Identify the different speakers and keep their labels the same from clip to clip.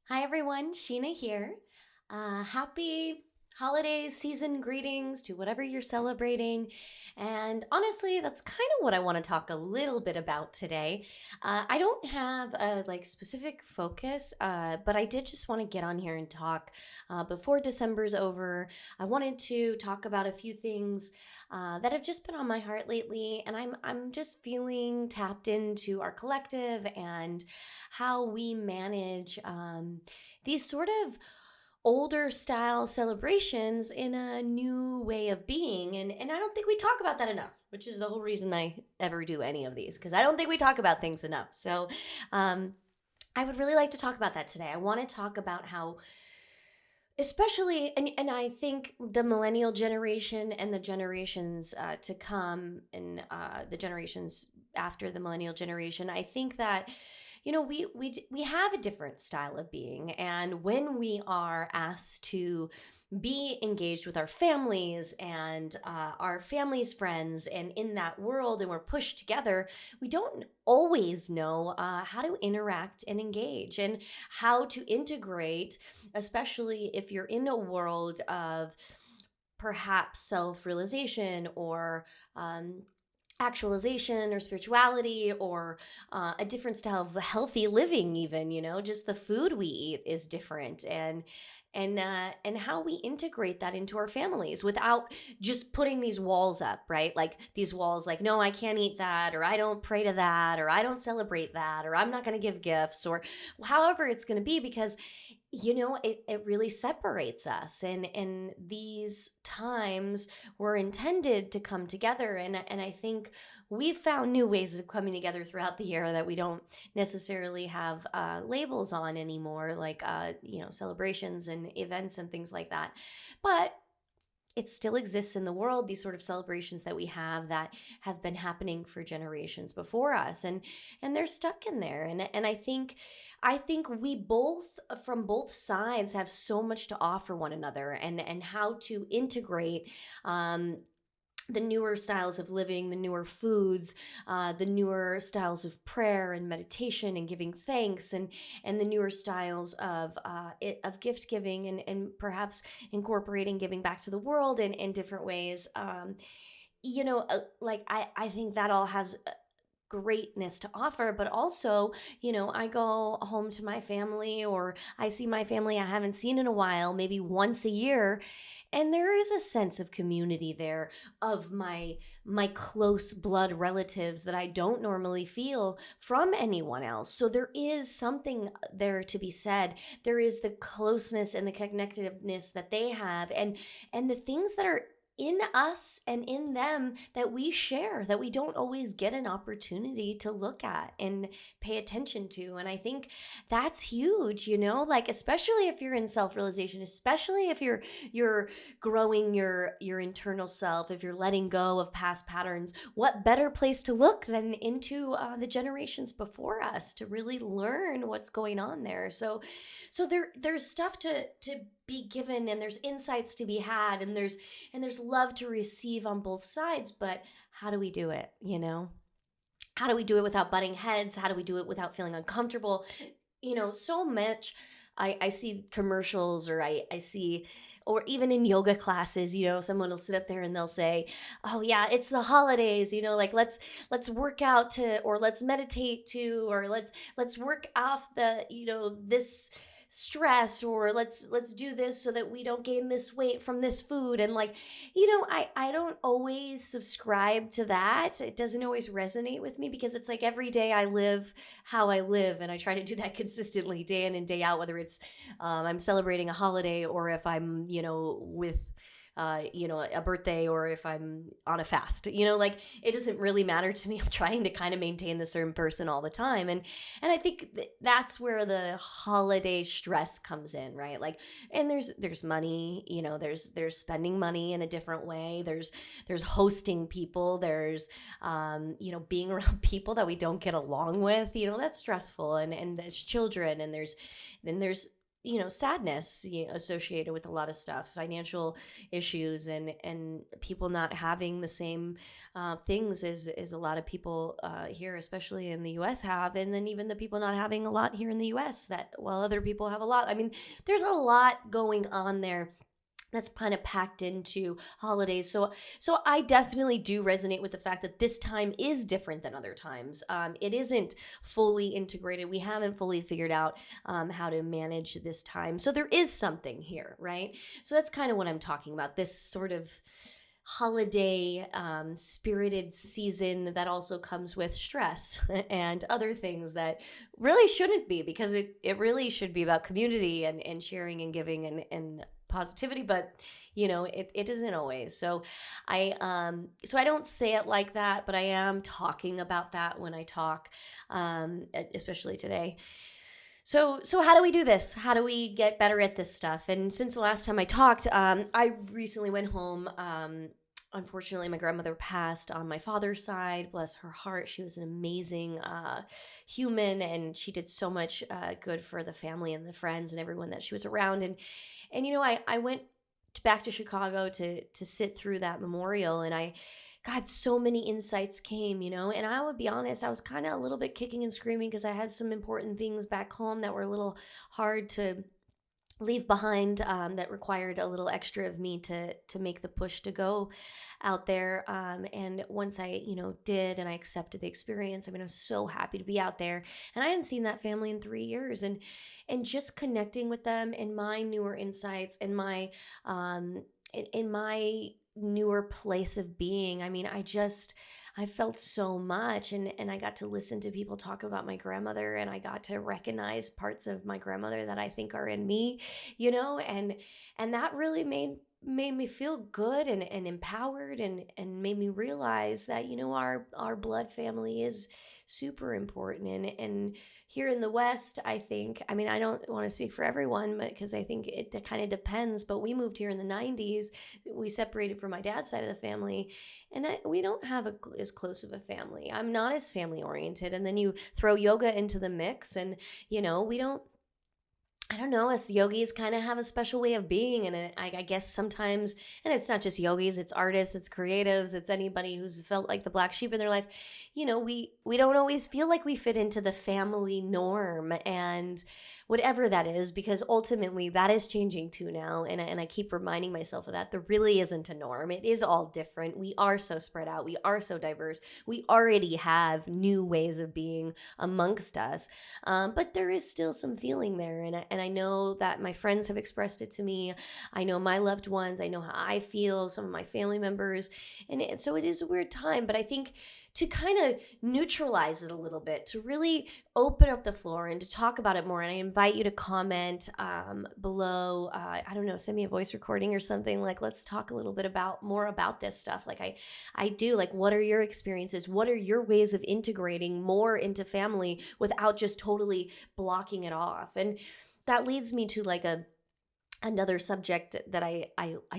Speaker 1: Hi everyone, Sheena here. Happy holiday season greetings to whatever you're celebrating. And honestly, that's kind of what I want to talk a little bit about today. I don't have a specific focus, but I did just want to get on here and talk before December's over. I wanted to talk about a few things that have just been on my heart lately, and I'm just feeling tapped into our collective and how we manage these sort of older style celebrations in a new way of being. And I don't think we talk about that enough, which is the whole reason I ever do any of these, because I don't think we talk about things enough. So um, I would really like to talk about that today. I want to talk about how, especially, and I think the millennial generation and the generations to come, and the generations after the millennial generation, I think that we have a different style of being, and when we are asked to be engaged with our families and our families' friends and in that world, and we're pushed together, we don't always know how to interact and engage and how to integrate, especially if you're in a world of perhaps self-realization or actualization or spirituality or a different style of healthy living. Even, just the food we eat is different, and how we integrate that into our families without just putting these walls up, right? Like these walls, like, no, I can't eat that, or I don't pray to that, or I don't celebrate that, or I'm not going to give gifts, or however it's going to be, because it really separates us, and these times were intended to come together, and I think we've found new ways of coming together throughout the year that we don't necessarily have labels on anymore, like celebrations and events and things like that. But it still exists in the world, these sort of celebrations that we have that have been happening for generations before us, and they're stuck in there. And I think we both, from both sides, have so much to offer one another, and how to integrate the newer styles of living, the newer foods, the newer styles of prayer and meditation and giving thanks, and the newer styles of gift giving, and perhaps incorporating giving back to the world in different ways. I think that all has greatness to offer, but also, I go home to my family, or I see my family I haven't seen in a while, maybe once a year, and there is a sense of community there, of my close blood relatives that I don't normally feel from anyone else. So there is something there to be said. There is the closeness and the connectiveness that they have, and the things that are in us and in them that we share, that we don't always get an opportunity to look at and pay attention to. And I think that's huge, like, especially if you're in self-realization, especially if you're growing your internal self, if you're letting go of past patterns, what better place to look than into the generations before us to really learn what's going on there. So there's stuff to be given, and there's insights to be had, and there's love to receive on both sides. But how do we do it? How do we do it without butting heads? How do we do it without feeling uncomfortable? So much. I see commercials, or I see, or even in yoga classes, someone will sit up there and they'll say, oh yeah, it's the holidays, like, let's work out to, or let's meditate to, or let's work off the, this stress, or let's do this so that we don't gain this weight from this food. And, like, I don't always subscribe to that. It doesn't always resonate with me, because it's like every day I live how I live, and I try to do that consistently, day in and day out, whether it's I'm celebrating a holiday, or if I'm with a birthday, or if I'm on a fast, like, it doesn't really matter to me. I'm trying to kind of maintain the certain person all the time. And I think that's where the holiday stress comes in, right? Like, and there's money, there's spending money in a different way. There's hosting people. There's, being around people that we don't get along with, that's stressful. And there's children, and then there's sadness associated with a lot of stuff, financial issues, and people not having the same things as a lot of people here, especially in the US, have. And then even the people not having a lot here in the US, that while other people have a lot. I mean, there's a lot going on there that's kind of packed into holidays. So I definitely do resonate with the fact that this time is different than other times. It isn't fully integrated. We haven't fully figured out how to manage this time. So there is something here, right? So that's kind of what I'm talking about. This sort of holiday spirited season that also comes with stress and other things that really shouldn't be, because it really should be about community and sharing and giving and positivity, but it isn't always. So I don't say it like that, but I am talking about that when I talk, especially today. So how do we do this? How do we get better at this stuff? And since the last time I talked, I recently went home. Unfortunately, my grandmother passed on my father's side. Bless her heart. She was an amazing human, and she did so much good for the family and the friends and everyone that she was around. And I went back to Chicago to sit through that memorial, and God, so many insights came, and I would be honest, I was kind of a little bit kicking and screaming because I had some important things back home that were a little hard to leave behind, that required a little extra of me to make the push to go out there. And once I did, and I accepted the experience, I mean, I was so happy to be out there, and I hadn't seen that family in 3 years, and just connecting with them and my newer insights and my in my newer place of being. I mean, I felt so much, and I got to listen to people talk about my grandmother, and I got to recognize parts of my grandmother that I think are in me, and that really made me feel good and empowered, and made me realize that our blood family is super important. And here in the West, I think, I mean, I don't want to speak for everyone, but because I think it kind of depends, but we moved here in the 90s. We separated from my dad's side of the family, and we don't have as close of a family. I'm not as family oriented. And then you throw yoga into the mix, and we don't, I don't know, us yogis kind of have a special way of being. And I guess sometimes, and it's not just yogis, it's artists, it's creatives, it's anybody who's felt like the black sheep in their life. We don't always feel like we fit into the family norm, and whatever that is, because ultimately that is changing too now. And I keep reminding myself of that. There really isn't a norm. It is all different. We are so spread out. We are so diverse. We already have new ways of being amongst us. But there is still some feeling there. And I know that my friends have expressed it to me. I know my loved ones. I know how I feel, some of my family members. And so it is a weird time. But I think to kind of neutralize it a little bit, to really open up the floor and to talk about it more. And I invite you to comment below. I don't know, send me a voice recording or something. Like, let's talk a little bit more about this stuff. Like I do, like, what are your experiences? What are your ways of integrating more into family without just totally blocking it off? And that leads me to like another subject that I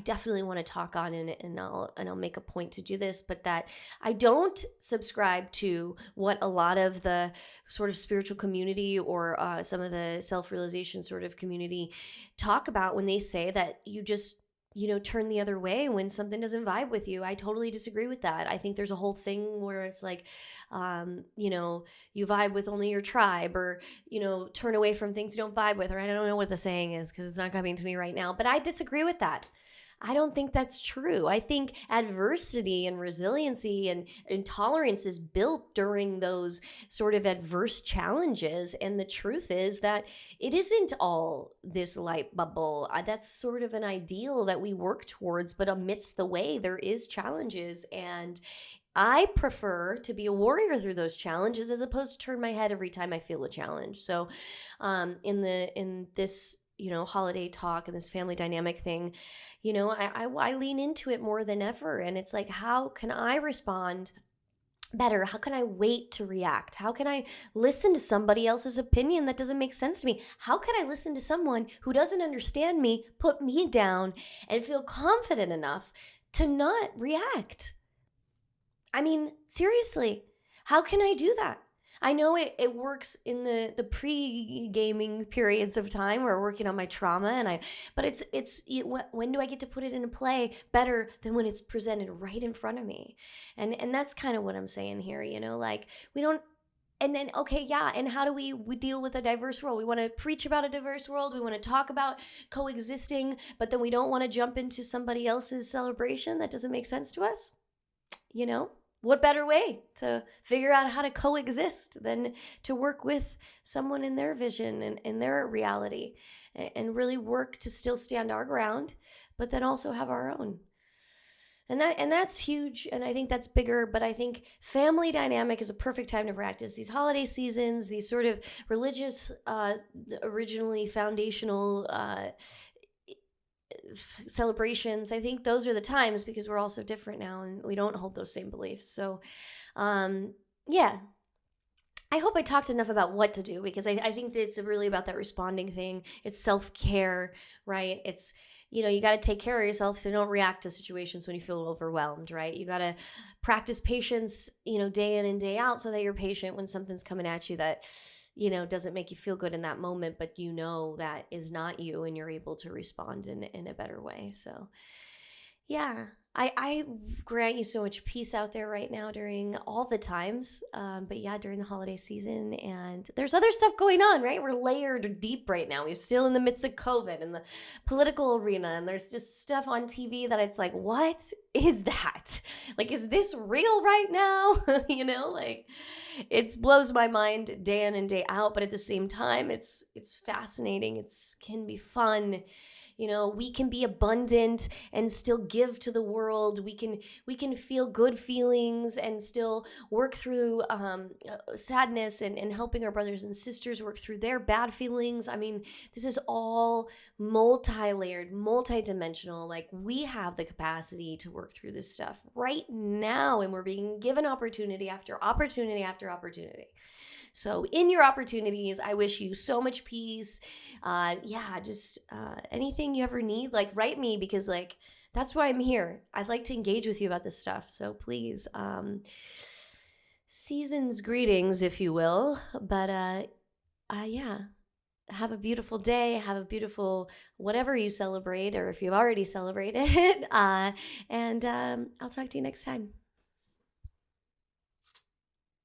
Speaker 1: definitely want to talk on, and I'll make a point to do this, but that I don't subscribe to what a lot of the sort of spiritual community or some of the self-realization sort of community talk about when they say that you just turn the other way when something doesn't vibe with you. I totally disagree with that. I think there's a whole thing where it's like, you vibe with only your tribe, or, turn away from things you don't vibe with, or I don't know what the saying is because it's not coming to me right now, but I disagree with that. I don't think that's true. I think adversity and resiliency and intolerance is built during those sort of adverse challenges. And the truth is that it isn't all this light bubble. That's sort of an ideal that we work towards, but amidst the way, there is challenges. And I prefer to be a warrior through those challenges as opposed to turn my head every time I feel a challenge. So in this holiday talk and this family dynamic thing, I lean into it more than ever. And it's like, how can I respond better? How can I wait to react? How can I listen to somebody else's opinion that doesn't make sense to me? How can I listen to someone who doesn't understand me, put me down, and feel confident enough to not react? I mean, seriously, how can I do that? I know it works in the pre-gaming periods of time where we're working on my trauma, but when do I get to put it into play better than when it's presented right in front of me? And that's kind of what I'm saying here, like we don't. And then, okay, yeah, and how do we deal with a diverse world? We want to preach about a diverse world. We want to talk about coexisting, but then we don't want to jump into somebody else's celebration that doesn't make sense to us. you know what better way to figure out how to coexist than to work with someone in their vision and in their reality, and really work to still stand our ground, but then also have our own. And that's huge, and I think that's bigger. But I think family dynamic is a perfect time to practice these holiday seasons, these sort of religious, originally foundational celebrations. I think those are the times, because we're all so different now and we don't hold those same beliefs. So, yeah, I hope I talked enough about what to do, because I think that it's really about that responding thing. It's self care, right? It's, you got to take care of yourself so you don't react to situations when you feel overwhelmed, right? You got to practice patience, day in and day out, so that you're patient when something's coming at you that, doesn't make you feel good in that moment, but that is not you, and you're able to respond in a better way. So, yeah, I grant you so much peace out there right now during all the times. But yeah, during the holiday season, and there's other stuff going on, right? We're layered deep right now. We're still in the midst of COVID and the political arena, and there's just stuff on TV that it's like, what is that? Like, is this real right now? Like, it blows my mind day in and day out. But at the same time, it's fascinating. It's can be fun. We can be abundant and still give to the world. We can feel good feelings and still work through sadness, and helping our brothers and sisters work through their bad feelings. I mean, this is all multi-layered, multi-dimensional. Like, we have the capacity to work through this stuff right now, and we're being given opportunity after opportunity after opportunity. So, in your opportunities, I wish you so much peace. Yeah, just anything you ever need, like, write me, because, like, that's why I'm here. I'd like to engage with you about this stuff. So, please, season's greetings, if you will. But yeah, have a beautiful day. Have a beautiful whatever you celebrate, or if you've already celebrated. And I'll talk to you next time.